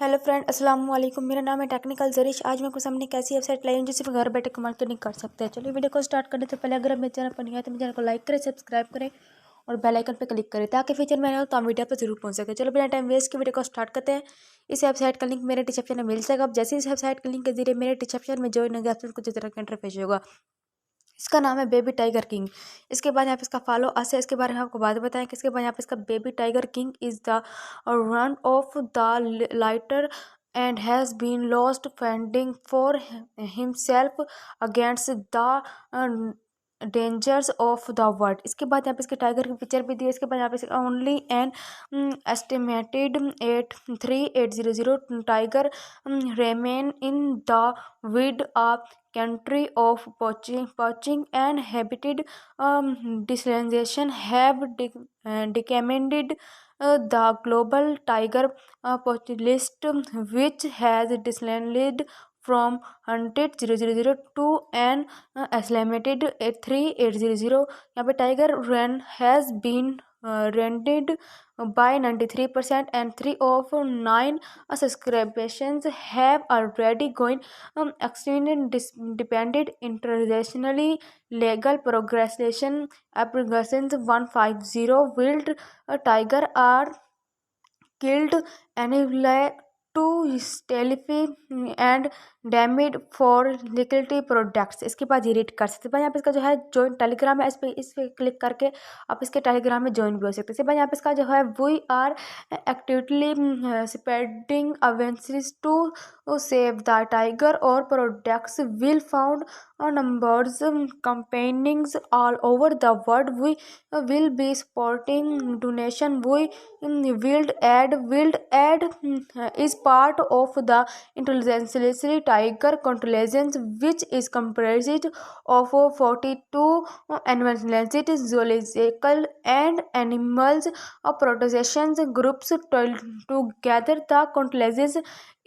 Hello friend, अस्सलाम वालेकुम। मेरा नाम है टेक्निकल जरीश। आज मैं आपको सामने एक ऐसी वेबसाइट लाई हूं जिससे आप घर बैठे मार्केटिंग कर सकते हैं। चलिए वीडियो को स्टार्ट करने से पहले अगर आप मेरे चैनल पर नहीं आए तो मेरे चैनल को लाइक करें, सब्सक्राइब करें और बेल आइकन पर क्लिक करें ताकि फ्यूचर में आए तो हम वीडियो पर जरूर पहुंच सके। चलो बिना टाइम वेस्ट के वीडियो को स्टार्ट करते हैं। इस वेबसाइट का लिंक मेरे डिस्क्रिप्शन में मिल जाएगा। अब जैसे इस वेबसाइट के लिंक के जरिए मेरे डिस्क्रिप्शन में ज्वाइन होगा आपको कुछ तरह का इंटरफेस होगा। इसका नाम है बेबी टाइगर किंग। इसके बाद यहाँ पे इसका फॉलो अस है, इसके बारे में आपको बात बताएं कि इसके बाद यहाँ पे इसका baby Tiger King is the one of the lighter and has been lost fending for himself against the dangers of the world. इसके बाद यहाँ पे इसके टाइगर की पिक्चर भी दी है। इसके बाद यहाँ पे only an estimated 3800 tiger remain in the wild of country of poaching and habitat desalination have decreased the global tiger population, which has declined from 100,000 to an estimated 3800. यहाँ पे tiger range has been rented by 93% and 3 of 9 subscriptions have already gone extended dependent internationally legal progression applications 150 wild tiger are killed annually to stelify and डैमेड for liquidity products. इसके बाद ये read कर सकते हैं। यहाँ पे इसका जो है ज्वाइन टेलीग्राम है, इस पे क्लिक करके आप इसके टेलीग्राम में ज्वाइन भी हो सकते हैं। इसके बाद यहाँ पे इसका जो है we are actively spreading awareness to save the tiger और products will found numbers campaignings all over the world. We will be supporting donation. We will add is part of the intelligence tiger constellations, which is comprised of 42 advanced zoological and animals protection groups. Together the constellations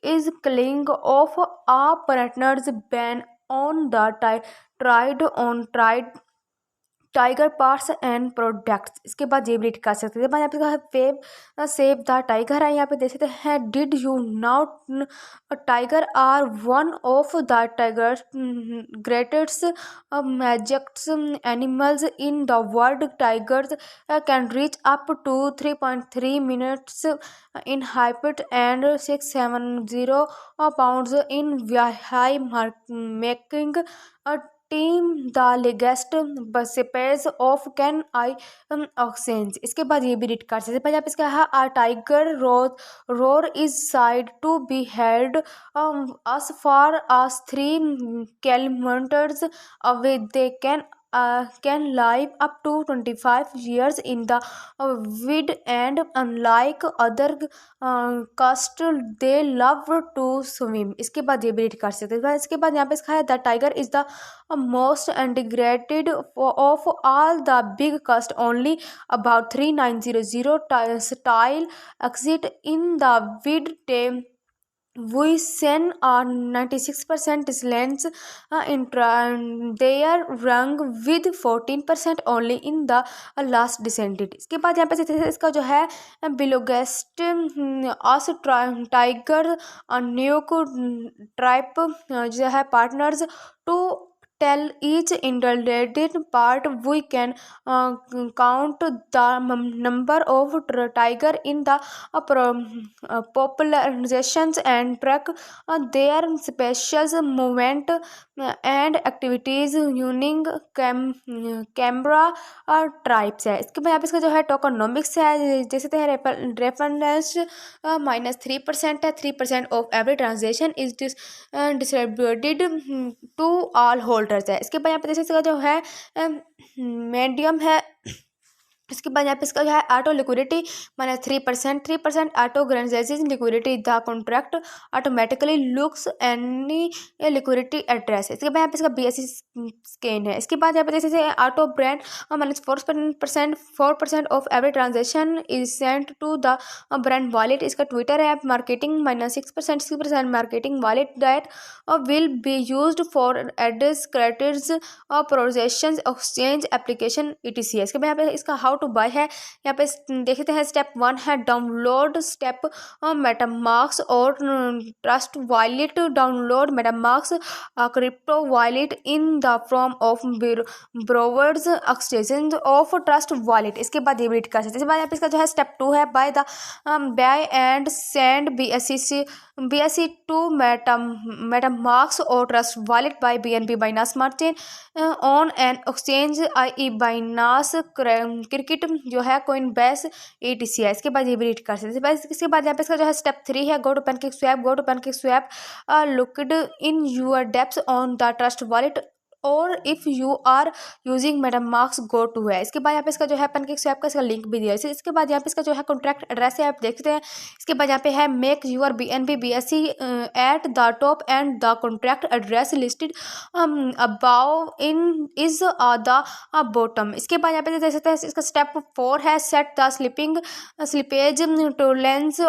is killing of a partners ban on the tried tiger parts and products. इसके बाद ये read कर सकते हैं। यहाँ पे है web save the tiger है। यहाँ पे देख सकते हैं did you know tiger are one of the tiger greatest majestic animals in the world. Tigers can reach up to 3.3 minutes in height and 670 pounds in weight, making a team the largest species of can I oxens। इसके बाद ये भी read कर सकते हैं। पंजाब इसका है a tiger roar is said to be heard as far as 3 kilometers away. They can live up to 25 years in the wind, and unlike other cast they love to swim। इसके बाद ये भी read कर सकते हैं। इसके बाद यहाँ पे इसका है the tiger is the most integrated of all the big cast. Only about 3900 style exist in the wind. We send 96% lens in their rung with 14% only in the last descended। इसके बाद यहाँ पे इसका जो है बिलोगेस्ट अस टाइगर न्यूक ट्राइप जो है partners to tell each individual part. We can count the number of tiger in the populations and track their special movement and activities using camera tribes है। इसके बाद यहाँ पे इसका जो है टोकोनॉमिक्स है। जैसे रेफरेंस -3% है। 3% of every transaction is distributed to all holders है। इसके बाद यहाँ पे जैसे इसका जो है मीडियम है। इसके बाद यहाँ पे इसका जो है ऑटो लिक्विडिटी -3%। 3% ऑटो ग्रेंजेसिस liquidity the contract automatically looks any liquidity address. इसके बाद यहाँ पे इसका BSC स्कैन है। इसके बाद यहाँ पे जैसे auto brand -4%। 4% of every transaction is sent to the brand wallet. इसका ट्विटर है। Marketing -6%। 6% marketing wallet that will be used for address credits projection exchange application ETC। इसके बाद यहाँ पे इसका हाउ टू बाय है। यहाँ पे देखते हैं स्टेप 1 है डाउनलोड स्टेप मेटामास्क और Trust Wallet. Download MetaMask crypto wallet in the form of browsers exchange of Trust Wallet. इसके बाद ये रीड कर सकते हैं। इसके बाद यहाँ पे इसका जो है स्टेप 2 है buy and send BSC to MetaMask और Trust Wallet buy BNB Binance smart chain on an exchange i.e. Binance cricket जो है कोइन बेस ETC है। इसके बाद ये भी रीड कर सकते हैं। इसके बाद यहाँ पे इसका जो है स्टेप 3 है go to PancakeSwap looked in your dApps on the Trust Wallet और if you are using MetaMask go to है। इसके बाद यहाँ पे इसका जो है पैनकेक स्वैप का इसका लिंक भी दिया है। इसके बाद यहाँ पे इसका जो है कॉन्ट्रैक्ट एड्रेस है, आप देख सकते हैं। इसके बाद यहाँ पे है make your BNB BSC at the top and the contract address listed above in is the bottom. इसके बाद यहाँ पे देख सकते हैं इसका स्टेप 4 है set the slippage tolerance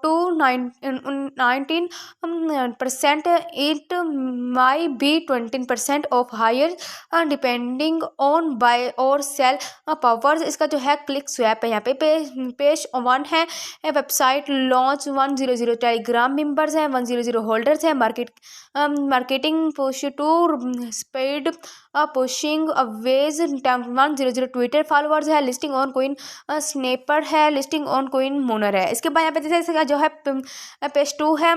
to 19%। It may be 20% of higher depending on buy और सेल पावर्स। इसका जो है क्लिक स्वैप है। यहाँ पे पेज 1 है वेबसाइट लॉन्च 100 टेलीग्राम मेंबर्स हैं, 100 होल्डर्स हैं, marketing push to speed pushing always 100 Twitter followers है, लिस्टिंग ऑन कोइन स्नेपर है, लिस्टिंग ऑन कोइन मोनर है। इसके बाद यहाँ पे जैसे जो है पेज 2 है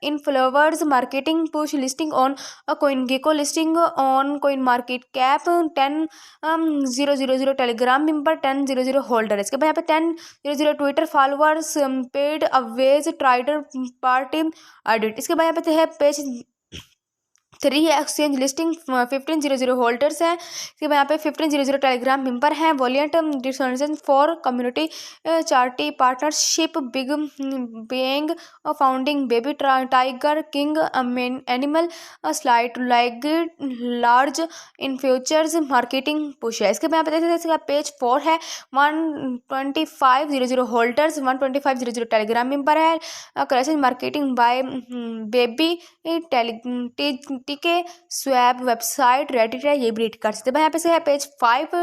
influencers marketing push listing on CoinGecko, listing on CoinMarketCap 10,000 Telegram member 10,000 holder. इसके बाद यहाँ पे 10,000 ट्विटर फॉलोअर्स पेड अवेज ट्राइडर पार्टी एडिट। इसके बाद यहाँ पे है पेज 3 है एक्सचेंज लिस्टिंग 15,000 होल्डर्स हैं। इसके बाद यहाँ पे 15,000 टेलीग्राम मेंबर हैं, valiant discussion for community charity partnership big bang founding Baby Tiger King animal slide like large in futures marketing push है। इसके बाद यहाँ पे देखते हैं इसका पेज 4 है 125,000 होल्डर्स 125,000 टेलीग्राम मेंबर है, क्राइसिस मार्केटिंग बाय बेबी टीके स्वैप वेबसाइट रेडिट है, ये भी रीड कर सकते हैं। यहाँ पे से है पेज 5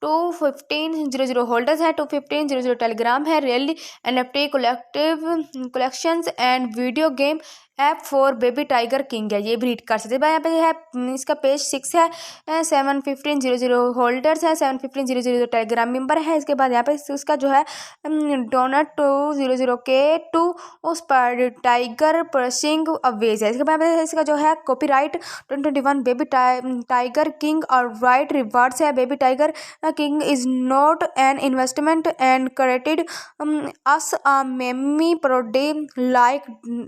टू 15,000 होल्डर्स है, 215,000 टेलीग्राम है, really NFT collections and video game app for baby Tiger king है, ये भी रीड कर सकते हैं। यहाँ पे है इसका पेज 6 है 715,000 होल्डर्स है, 715,000 टेलीग्राम मेंबर है। इसके बाद यहाँ पे इसका जो है डोनट 200K टू उस पर टाइगर परसिंग अवेज है। इसके बाद इसका जो है कॉपीराइट 2021 बेबी टाइगर किंग और राइट रिवार्ड्स है। Baby Tiger King is not an investment and credit as a meme parody like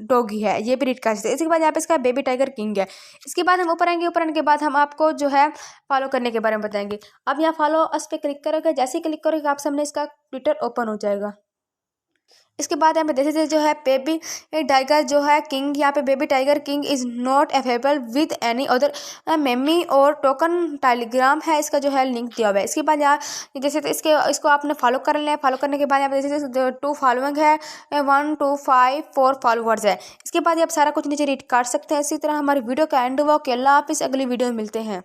doggy है, ये भी रीड कर सकते हैं। इसके बाद यहाँ पे इसका बेबी टाइगर किंग है। इसके बाद हम ऊपर आएंगे, ऊपर आने के बाद हम आपको जो है फॉलो करने के बारे में बताएंगे। अब यहाँ फॉलो अस पे क्लिक करोगे, जैसे ही क्लिक करोगे आप सामने इसका ट्विटर ओपन हो जाएगा। इसके बाद यहाँ पे देखते जो है बेबी टाइगर जो है किंग, यहाँ पे baby Tiger king is not available with any other meme और टोकन टेलीग्राम है, इसका जो है लिंक दिया हुआ है। इसके बाद यहाँ जैसे इसको आपने फॉलो कर लें। फॉलो करने के बाद यहाँ पे जैसे 2 फॉलोइंग है 1 2 5 4 फॉलोवर्स है। इसके बाद आप सारा कुछ नीचे रीड कर सकते हैं। इसी तरह हमारी वीडियो का एंड हुआ कि अल्लाह हाफिज़, अगली वीडियो में मिलते हैं।